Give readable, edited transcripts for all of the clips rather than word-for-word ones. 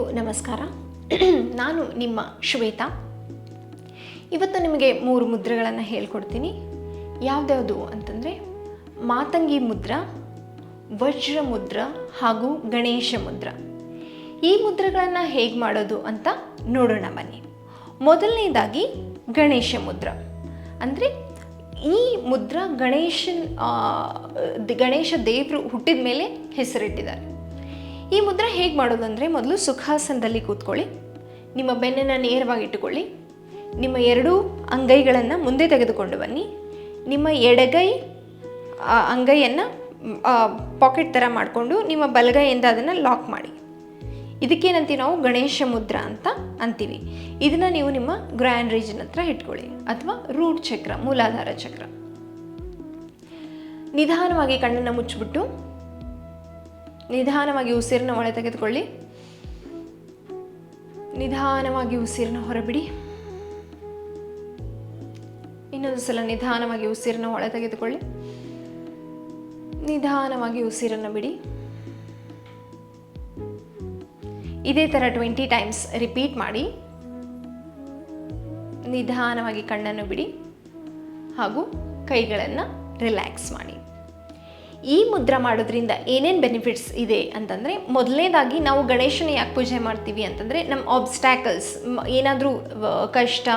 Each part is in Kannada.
ಎಲ್ಲರಿಗೂ ನಮಸ್ಕಾರ. ನಾನು ನಿಮ್ಮ ಶ್ವೇತಾ. ಇವತ್ತು ನಿಮಗೆ 3 ಮುದ್ರೆಗಳನ್ನು ಹೇಳ್ಕೊಡ್ತೀನಿ. ಯಾವುದ್ಯಾವುದು ಅಂತಂದರೆ ಮಾತಂಗಿ ಮುದ್ರ, ವಜ್ರ ಮುದ್ರ ಹಾಗೂ ಗಣೇಶ ಮುದ್ರ. ಈ ಮುದ್ರೆಗಳನ್ನು ಹೇಗೆ ಮಾಡೋದು ಅಂತ ನೋಡೋಣ ಬನ್ನಿ. ಮೊದಲನೇದಾಗಿ ಗಣೇಶ ಮುದ್ರ ಅಂದರೆ ಈ ಮುದ್ರ ಗಣೇಶ ದೇವರು ಹುಟ್ಟಿದ ಮೇಲೆ ಹೆಸರಿಟ್ಟಿದ್ದಾರೆ. ಈ ಮುದ್ರ ಹೇಗೆ ಮಾಡೋದು ಅಂದರೆ ಮೊದಲು ಸುಖಾಸನದಲ್ಲಿ ಕೂತ್ಕೊಳ್ಳಿ, ನಿಮ್ಮ ಬೆನ್ನನ್ನು ನೇರವಾಗಿ ಇಟ್ಟುಕೊಳ್ಳಿ, ನಿಮ್ಮ 2 ಅಂಗೈಗಳನ್ನು ಮುಂದೆ ತೆಗೆದುಕೊಂಡು ಬನ್ನಿ, ನಿಮ್ಮ ಎಡಗೈ ಅಂಗೈಯನ್ನು ಪಾಕೆಟ್ ಥರ ಮಾಡಿಕೊಂಡು ನಿಮ್ಮ ಬಲಗೈಯಿಂದ ಅದನ್ನು ಲಾಕ್ ಮಾಡಿ. ಇದಕ್ಕೇನಂತೀವಿ ನಾವು ಗಣೇಶ ಮುದ್ರ ಅಂತ ಅಂತೀವಿ. ಇದನ್ನು ನೀವು ನಿಮ್ಮ ಗ್ರ್ಯಾಂಡ್ ರೀಜನ್ ಹತ್ರ ಇಟ್ಕೊಳ್ಳಿ ಅಥವಾ ರೂಟ್ ಚಕ್ರ, ಮೂಲಾಧಾರ ಚಕ್ರ. ನಿಧಾನವಾಗಿ ಕಣ್ಣನ್ನು ಮುಚ್ಚಿಬಿಟ್ಟು ನಿಧಾನವಾಗಿ ಉಸಿರನ್ನ ಒಳ ತೆಗೆದುಕೊಳ್ಳಿ, ನಿಧಾನವಾಗಿ ಉಸಿರನ್ನ ಹೊರಬಿಡಿ. ಇನ್ನೊಂದು ಸಲ ನಿಧಾನವಾಗಿ ಉಸಿರನ್ನ ಒಳ ತೆಗೆದುಕೊಳ್ಳಿ, ನಿಧಾನವಾಗಿ ಉಸಿರನ್ನು ಬಿಡಿ. ಇದೇ ಥರ 20 ಟೈಮ್ಸ್ ರಿಪೀಟ್ ಮಾಡಿ. ನಿಧಾನವಾಗಿ ಕಣ್ಣನ್ನು ಬಿಡಿ ಹಾಗೂ ಕೈಗಳನ್ನು ರಿಲ್ಯಾಕ್ಸ್ ಮಾಡಿ. ಈ ಮುದ್ರ ಮಾಡೋದ್ರಿಂದ ಏನೇನು ಬೆನಿಫಿಟ್ಸ್ ಇದೆ ಅಂತಂದರೆ, ಮೊದಲನೇದಾಗಿ ನಾವು ಗಣೇಶನ ಯಾಕೆ ಪೂಜೆ ಮಾಡ್ತೀವಿ ಅಂತಂದರೆ ನಮ್ಮ ಆಬ್ಸ್ಟ್ಯಾಕಲ್ಸ್, ಏನಾದರೂ ಕಷ್ಟ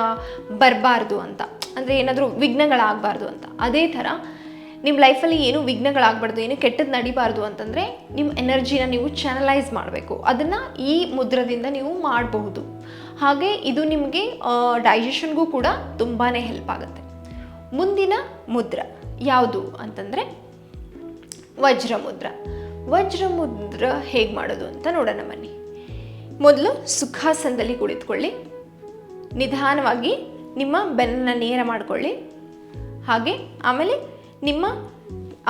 ಬರಬಾರ್ದು ಅಂತ, ಅಂದರೆ ಏನಾದರೂ ವಿಘ್ನಗಳಾಗಬಾರ್ದು ಅಂತ. ಅದೇ ಥರ ನಿಮ್ಮ ಲೈಫಲ್ಲಿ ಏನೂ ವಿಘ್ನಗಳಾಗಬಾರ್ದು, ಏನು ಕೆಟ್ಟದ್ದು ನಡಿಬಾರ್ದು ಅಂತಂದರೆ ನಿಮ್ಮ ಎನರ್ಜಿನ ನೀವು ಚಾನಲೈಸ್ ಮಾಡಬೇಕು. ಅದನ್ನು ಈ ಮುದ್ರದಿಂದ ನೀವು ಮಾಡಬಹುದು. ಹಾಗೆ ಇದು ನಿಮಗೆ ಡೈಜೆಷನ್ಗೂ ಕೂಡ ತುಂಬಾ ಹೆಲ್ಪ್ ಆಗುತ್ತೆ. ಮುಂದಿನ ಮುದ್ರ ಯಾವುದು ಅಂತಂದರೆ ವಜ್ರ ಮುದ್ರ. ವಜ್ರ ಮುದ್ರ ಹೇಗೆ ಮಾಡೋದು ಅಂತ ನೋಡೋಣ ಬನ್ನಿ. ಮೊದಲು ಸುಖಾಸನದಲ್ಲಿ ಕುಳಿತುಕೊಳ್ಳಿ, ನಿಧಾನವಾಗಿ ನಿಮ್ಮ ಬೆನ್ನನ್ನು ನೇರ ಮಾಡಿಕೊಳ್ಳಿ. ಹಾಗೆ ಆಮೇಲೆ ನಿಮ್ಮ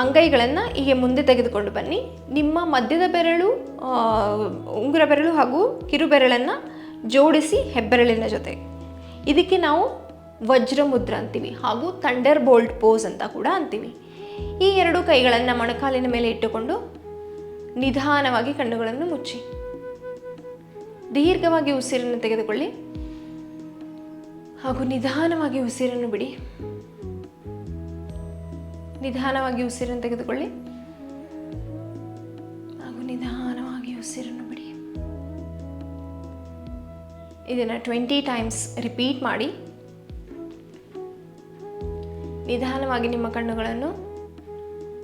ಅಂಗೈಗಳನ್ನು ಹೀಗೆ ಮುಂದೆ ತೆಗೆದುಕೊಂಡು ಬನ್ನಿ. ನಿಮ್ಮ ಮಧ್ಯದ ಬೆರಳು, ಉಂಗುರ ಬೆರಳು ಹಾಗೂ ಕಿರು ಬೆರಳನ್ನು ಜೋಡಿಸಿ ಹೆಬ್ಬೆರಳಿನ ಜೊತೆ. ಇದಕ್ಕೆ ನಾವು ವಜ್ರ ಮುದ್ರ ಅಂತೀವಿ ಹಾಗೂ ಥಂಡರ್ ಬೋಲ್ಟ್ ಪೋಸ್ ಅಂತ ಕೂಡ ಅಂತೀವಿ. ಈ 2 ಕೈಗಳನ್ನು ಮೊಣಕಾಲಿನ ಮೇಲೆ ಇಟ್ಟುಕೊಂಡು ನಿಧಾನವಾಗಿ ಕಣ್ಣುಗಳನ್ನು ಮುಚ್ಚಿ ದೀರ್ಘವಾಗಿ ಉಸಿರನ್ನು ತೆಗೆದುಕೊಳ್ಳಿ ಹಾಗೂ ನಿಧಾನವಾಗಿ ಉಸಿರನ್ನು ಬಿಡಿ. ನಿಧಾನವಾಗಿ ಉಸಿರನ್ನು ತೆಗೆದುಕೊಳ್ಳಿ ಹಾಗೂ ನಿಧಾನವಾಗಿ ಉಸಿರನ್ನು ಬಿಡಿ. ಇದನ್ನು 20 ಟೈಮ್ಸ್ ರಿಪೀಟ್ ಮಾಡಿ. ನಿಧಾನವಾಗಿ ನಿಮ್ಮ ಕಣ್ಣುಗಳನ್ನು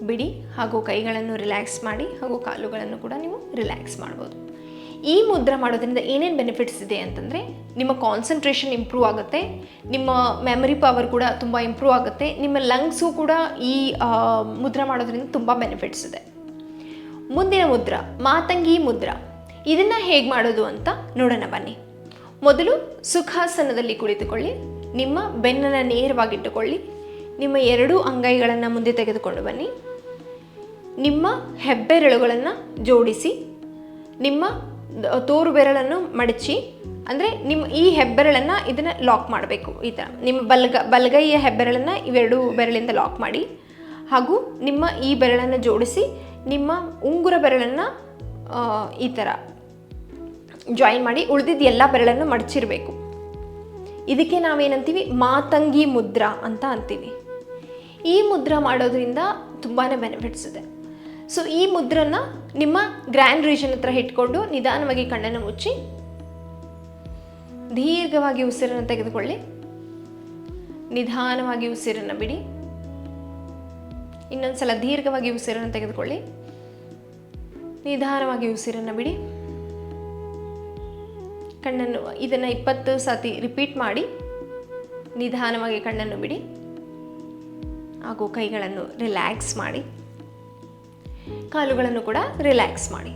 ಬಿಡಿ ಹಾಗೂ ಕೈಗಳನ್ನು ರಿಲ್ಯಾಕ್ಸ್ ಮಾಡಿ ಹಾಗೂ ಕಾಲುಗಳನ್ನು ಕೂಡ ನೀವು ರಿಲ್ಯಾಕ್ಸ್ ಮಾಡ್ಬೋದು. ಈ ಮುದ್ರ ಮಾಡೋದ್ರಿಂದ ಏನೇನು ಬೆನಿಫಿಟ್ಸ್ ಇದೆ ಅಂತಂದರೆ, ನಿಮ್ಮ ಕಾನ್ಸಂಟ್ರೇಷನ್ ಇಂಪ್ರೂವ್ ಆಗುತ್ತೆ, ನಿಮ್ಮ ಮೆಮರಿ ಪವರ್ ಕೂಡ ತುಂಬ ಇಂಪ್ರೂವ್ ಆಗುತ್ತೆ, ನಿಮ್ಮ ಲಂಗ್ಸು ಕೂಡ ಈ ಮುದ್ರ ಮಾಡೋದ್ರಿಂದ ತುಂಬ ಬೆನಿಫಿಟ್ಸ್ ಇದೆ. ಮುಂದಿನ ಮುದ್ರ ಮಾತಂಗಿ ಮುದ್ರ. ಇದನ್ನು ಹೇಗೆ ಮಾಡೋದು ಅಂತ ನೋಡೋಣ ಬನ್ನಿ. ಮೊದಲು ಸುಖಾಸನದಲ್ಲಿ ಕುಳಿತುಕೊಳ್ಳಿ, ನಿಮ್ಮ ಬೆನ್ನನ್ನು ನೇರವಾಗಿಟ್ಟುಕೊಳ್ಳಿ, ನಿಮ್ಮ 2 ಅಂಗೈಗಳನ್ನು ಮುಂದೆ ತೆಗೆದುಕೊಂಡು ಬನ್ನಿ, ನಿಮ್ಮ ಹೆಬ್ಬೆರಳುಗಳನ್ನು ಜೋಡಿಸಿ, ನಿಮ್ಮ ತೋರು ಬೆರಳನ್ನು ಮಡಚಿ, ಅಂದರೆ ನಿಮ್ಮ ಈ ಹೆಬ್ಬೆರಳನ್ನು ಇದನ್ನು ಲಾಕ್ ಮಾಡಬೇಕು. ಈ ಥರ ನಿಮ್ಮ ಬಲಗೈಯ ಹೆಬ್ಬೆರಳನ್ನು ಇವೆರಡು ಬೆರಳಿಂದ ಲಾಕ್ ಮಾಡಿ ಹಾಗೂ ನಿಮ್ಮ ಈ ಬೆರಳನ್ನು ಜೋಡಿಸಿ ನಿಮ್ಮ ಉಂಗುರ ಬೆರಳನ್ನು ಈ ಥರ ಜಾಯಿನ್ ಮಾಡಿ ಉಳಿದಿದ್ದ ಎಲ್ಲ ಬೆರಳನ್ನು ಮಡಚಿರಬೇಕು. ಇದಕ್ಕೆ ನಾವೇನಂತೀವಿ ಮಾತಂಗಿ ಮುದ್ರ ಅಂತ ಅಂತೀವಿ. ಈ ಮುದ್ರ ಮಾಡೋದ್ರಿಂದ ತುಂಬಾ ಬೆನಿಫಿಟ್ಸ್ ಇದೆ. ಸೊ ಈ ಮುದ್ರನ್ನ ನಿಮ್ಮ ಗ್ರ್ಯಾಂಡ್ ರೀಜನ್ ಹತ್ರ ಇಟ್ಕೊಂಡು ನಿಧಾನವಾಗಿ ಕಣ್ಣನ್ನು ಮುಚ್ಚಿ ದೀರ್ಘವಾಗಿ ಉಸಿರನ್ನು ತೆಗೆದುಕೊಳ್ಳಿ, ನಿಧಾನವಾಗಿ ಉಸಿರನ್ನು ಬಿಡಿ. ಇನ್ನೊಂದ್ಸಲ ದೀರ್ಘವಾಗಿ ಉಸಿರನ್ನು ತೆಗೆದುಕೊಳ್ಳಿ, ನಿಧಾನವಾಗಿ ಉಸಿರನ್ನು ಬಿಡಿ. ಕಣ್ಣನ್ನು ಇದನ್ನು 20 ಸತಿ ರಿಪೀಟ್ ಮಾಡಿ. ನಿಧಾನವಾಗಿ ಕಣ್ಣನ್ನು ಬಿಡಿ ಹಾಗೂ ಕೈಗಳನ್ನು ರಿಲ್ಯಾಕ್ಸ್ ಮಾಡಿ, ಕಾಲುಗಳನ್ನು ಕೂಡ ರಿಲ್ಯಾಕ್ಸ್ ಮಾಡಿ.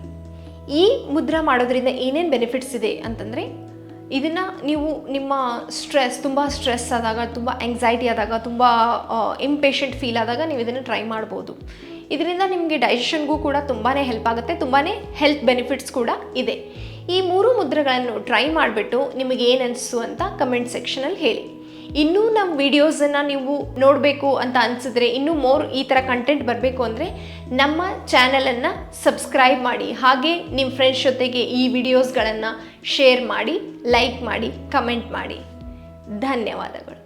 ಈ ಮುದ್ರ ಮಾಡೋದ್ರಿಂದ ಏನೇನು ಬೆನಿಫಿಟ್ಸ್ ಇದೆ ಅಂತಂದರೆ, ಇದನ್ನು ನೀವು ನಿಮ್ಮ ತುಂಬ ಸ್ಟ್ರೆಸ್ ಆದಾಗ, ತುಂಬ ಆಂಗ್ಸೈಟಿ ಆದಾಗ, ತುಂಬ ಇಂಪೇಷಂಟ್ ಫೀಲ್ ಆದಾಗ ನೀವು ಇದನ್ನು ಟ್ರೈ ಮಾಡ್ಬೋದು. ಇದರಿಂದ ನಿಮಗೆ ಡೈಜೆಷನ್ಗೂ ಕೂಡ ತುಂಬಾ ಹೆಲ್ಪ್ ಆಗುತ್ತೆ, ತುಂಬಾ ಹೆಲ್ತ್ ಬೆನಿಫಿಟ್ಸ್ ಕೂಡ ಇದೆ. ಈ 3 ಮುದ್ರೆಗಳನ್ನು ಟ್ರೈ ಮಾಡಿಬಿಟ್ಟು ನಿಮಗೆ ಏನು ಅನಿಸ್ತು ಅಂತ ಕಮೆಂಟ್ ಸೆಕ್ಷನಲ್ಲಿ ಹೇಳಿ. ಇನ್ನೂ ನಮ್ಮ ವಿಡಿಯೋಸನ್ನು ನೀವು ನೋಡಬೇಕು ಅಂತ ಅನಿಸಿದ್ರೆ, ಇನ್ನೂ ಮೋರ್ ಈ ಥರ ಕಂಟೆಂಟ್ ಬರಬೇಕು ಅಂದರೆ ನಮ್ಮ ಚಾನಲನ್ನು ಸಬ್ಸ್ಕ್ರೈಬ್ ಮಾಡಿ. ಹಾಗೆ ನಿಮ್ಮ ಫ್ರೆಂಡ್ಸ್ ಜೊತೆಗೆ ಈ ವಿಡಿಯೋಸ್ಗಳನ್ನು ಶೇರ್ ಮಾಡಿ, ಲೈಕ್ ಮಾಡಿ, ಕಮೆಂಟ್ ಮಾಡಿ. ಧನ್ಯವಾದಗಳು.